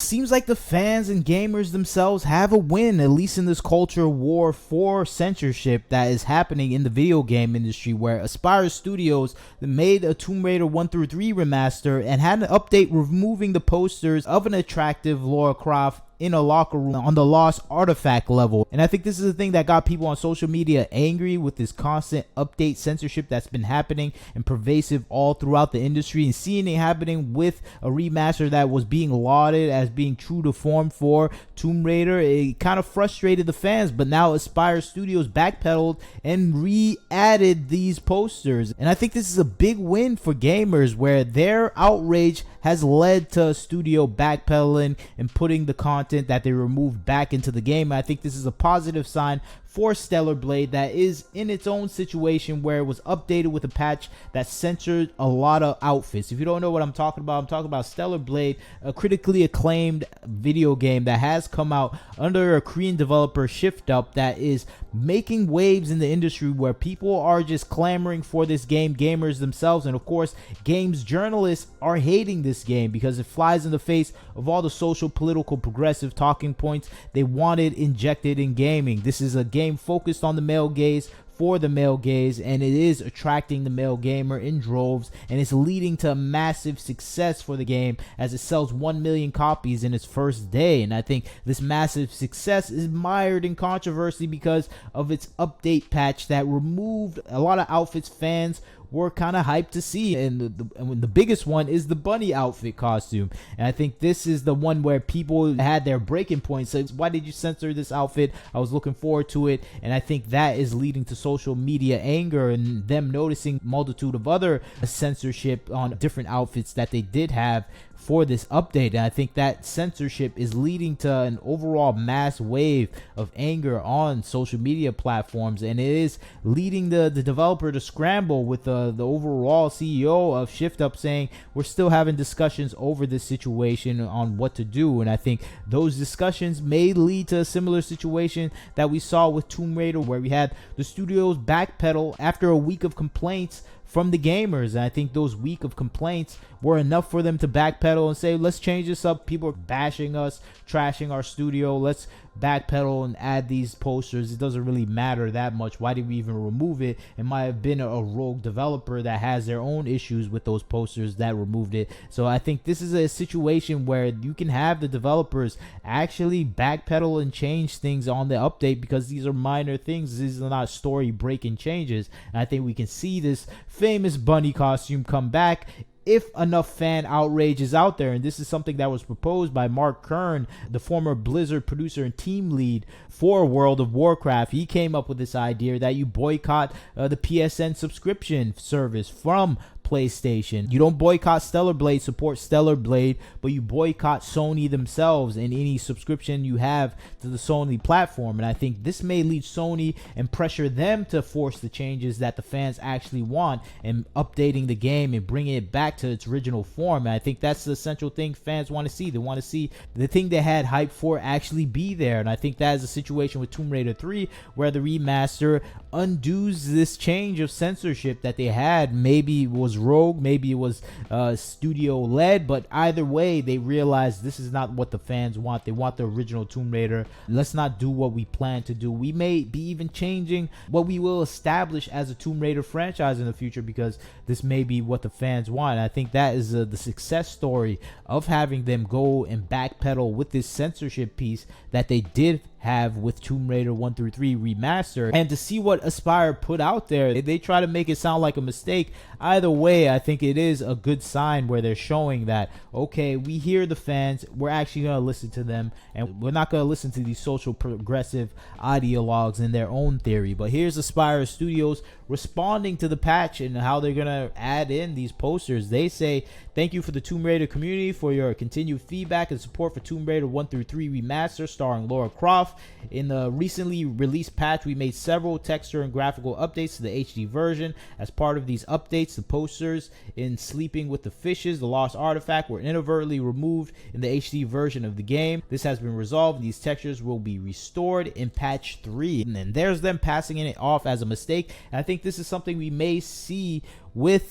Seems like the fans and gamers themselves have a win, at least in this culture war for censorship that is happening in the video game industry, where Aspyr Studios made a Tomb Raider 1 through 3 remaster and had an update removing the posters of an attractive Lara Croft in a locker room on the lost artifact level. And I think this is the thing that got people on social media angry with this constant update censorship that's been happening and pervasive all throughout the industry, and seeing it happening with a remaster that was being lauded as being true to form for Tomb Raider. It kind of frustrated the fans, but now Aspyr Studios backpedaled and re-added these posters. And I think this is a big win for gamers, where their outrage has led to a studio backpedaling and putting the content that they removed back into the game. I think this is a positive sign for Stellar Blade, that is in its own situation where it was updated with a patch that censored a lot of outfits. If you don't know what I'm talking about Stellar Blade, a critically acclaimed video game that has come out under a Korean developer, Shift Up, that is making waves in the industry, where people are just clamoring for this game, gamers themselves, and of course games journalists are hating this game because it flies in the face of all the social, political, progressive talking points they wanted injected in gaming. This is a game focused on the male gaze, for the male gaze, and it is attracting the male gamer in droves, and it's leading to a massive success for the game as it sells 1 million copies in its first day. And I think this massive success is mired in controversy because of its update patch that removed a lot of outfits fans were kind of hyped to see, and the biggest one is the bunny outfit costume. And I think this is the one where people had their breaking point. So why did you censor this outfit? I was looking forward to it. And I think that is leading to social media anger and them noticing multitude of other censorship on different outfits that they did have for this update. And I think that censorship is leading to an overall mass wave of anger on social media platforms, and it is leading the developer to scramble, with the overall CEO of Shift Up saying we're still having discussions over this situation on what to do. And I think those discussions may lead to a similar situation that we saw with Tomb Raider, where we had the studios backpedal after a week of complaints from the gamers. And I think those week of complaints were enough for them to backpedal and say, let's change this up. People are bashing us, trashing our studio. Let's backpedal and add these posters. It doesn't really matter that much. Why did we even remove it? It might have been a rogue developer that has their own issues with those posters that removed it. So I think this is a situation where you can have the developers actually backpedal and change things on the update, because these are minor things. These are not story breaking changes. And I think we can see this famous bunny costume come back if enough fan outrage is out there. And this is something that was proposed by Mark Kern, the former Blizzard producer and team lead for World of Warcraft. He came up with this idea that you boycott the PSN subscription service from PlayStation. You don't boycott Stellar Blade, support Stellar Blade, but you boycott Sony themselves and any subscription you have to the Sony platform. And I think this may lead Sony and pressure them to force the changes that the fans actually want, and updating the game and bringing it back to its original form. And I think that's the central thing fans want to see. They want to see the thing they had hype for actually be there. And I think that is a situation with Tomb Raider 3, where the remaster undoes this change of censorship that they had. Maybe it was rogue, maybe it was studio led, but either way they realized this is not what the fans want. They want the original Tomb Raider. Let's not do what we plan to do. We may be even changing what we will establish as a Tomb Raider franchise in the future, because this may be what the fans want. And I think that is the success story of having them go and backpedal with this censorship piece that they did have with Tomb Raider 1 through 3 remaster. And to see what Aspyr put out there, they try to make it sound like a mistake. Either way, I think it is a good sign where they're showing that, okay, we hear the fans, we're actually going to listen to them, and we're not going to listen to these social progressive ideologues in their own theory. But here's Aspyr Studios responding to the patch and how they're going to add in these posters. They say, thank you for the Tomb Raider community for your continued feedback and support for Tomb Raider 1 through 3 remaster starring Lara Croft. In the recently released patch, we made several texture and graphical updates to the HD version. As part of these updates, the posters in Sleeping with the Fishes, the Lost Artifact, were inadvertently removed in the HD version of the game. This has been resolved. These textures will be restored in patch 3. And then there's them passing it off as a mistake. And I think this is something we may see with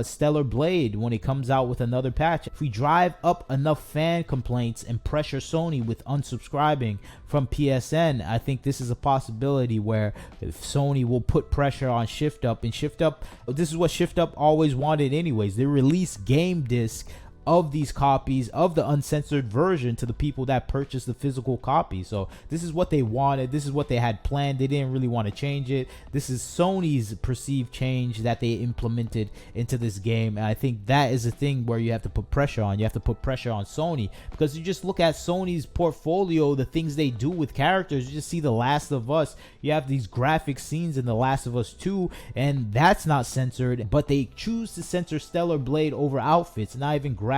Stellar Blade when it comes out with another patch. If we drive up enough fan complaints and pressure Sony with unsubscribing from PSN, I think this is a possibility where if Sony will put pressure on Shift Up, and Shift Up, this is what Shift Up always wanted anyways. They release game disc of these copies of the uncensored version to the people that purchased the physical copy. So this is what they wanted. This is what they had planned. They didn't really want to change it. This is Sony's perceived change that they implemented into this game. And I think that is a thing where you have to put pressure on. You have to put pressure on Sony, because you just look at Sony's portfolio, the things they do with characters. You just see The Last of Us. You have these graphic scenes in The Last of Us 2, and that's not censored, but they choose to censor Stellar Blade over outfits, not even graphic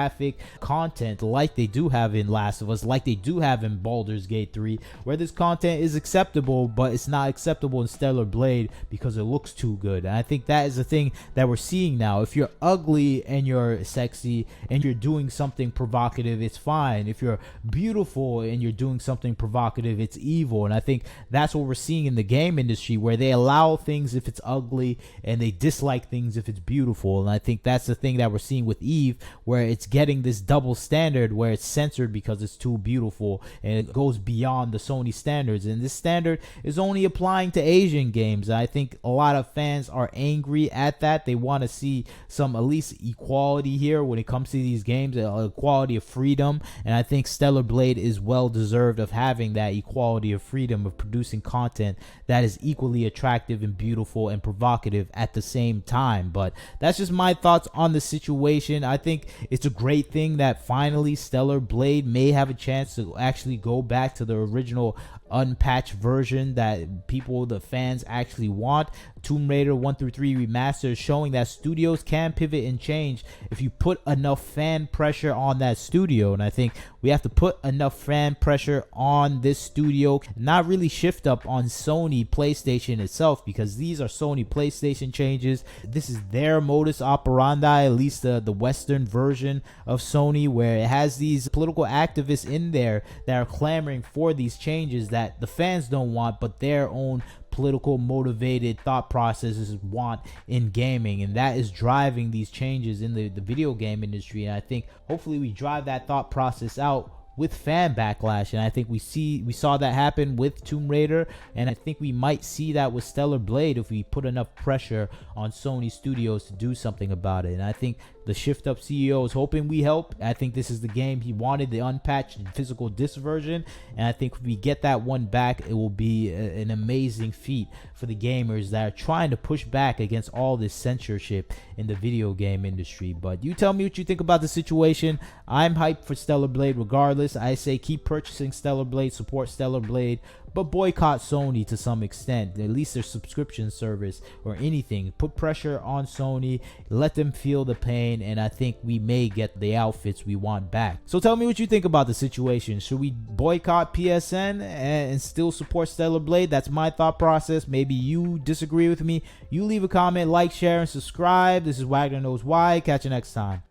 content like they do have in Last of Us, like they do have in Baldur's Gate 3, where this content is acceptable, but it's not acceptable in Stellar Blade because it looks too good. And I think that is the thing that we're seeing now. If you're ugly and you're sexy and you're doing something provocative, it's fine. If you're beautiful and you're doing something provocative, it's evil. And I think that's what we're seeing in the game industry, where they allow things if it's ugly and they dislike things if it's beautiful. And I think that's the thing that we're seeing with Eve, where it's getting this double standard where it's censored because it's too beautiful, and it goes beyond the Sony standards. And this standard is only applying to Asian games. I think a lot of fans are angry at that. They want to see some at least equality here when it comes to these games, equality of freedom. And I think Stellar Blade is well deserved of having that equality of freedom, of producing content that is equally attractive and beautiful and provocative at the same time. But that's just my thoughts on the situation. I think it's a great thing that finally Stellar Blade may have a chance to actually go back to the original unpatched version that people, the fans, actually want. Tomb Raider 1 through 3 remaster is showing that studios can pivot and change if you put enough fan pressure on that studio. And I think we have to put enough fan pressure on this studio, not really Shift Up on Sony PlayStation itself, because these are Sony PlayStation changes. This is their modus operandi, at least the Western version of Sony, where it has these political activists in there that are clamoring for these changes that the fans don't want, but their own political motivated thought processes want in gaming. And that is driving these changes in the video game industry. And I think hopefully we drive that thought process out with fan backlash. And I think we saw that happen with Tomb Raider, and I think we might see that with Stellar Blade if we put enough pressure on Sony Studios to do something about it. And I think the Shift Up CEO is hoping we help. I think this is the game he wanted, the unpatched physical disc version, and I think if we get that one back, it will be an amazing feat for the gamers that are trying to push back against all this censorship in the video game industry. But you tell me what you think about the situation. I'm hyped for Stellar Blade regardless. I say keep purchasing Stellar Blade, support Stellar Blade, but boycott Sony to some extent, at least their subscription service or anything. Put pressure on Sony, let them feel the pain, and I think we may get the outfits we want back. So tell me what you think about the situation. Should we boycott PSN and still support Stellar Blade? That's my thought process. Maybe you disagree with me. You leave a comment, like, share, and subscribe. This is Wagner Knows Why. Catch you next time.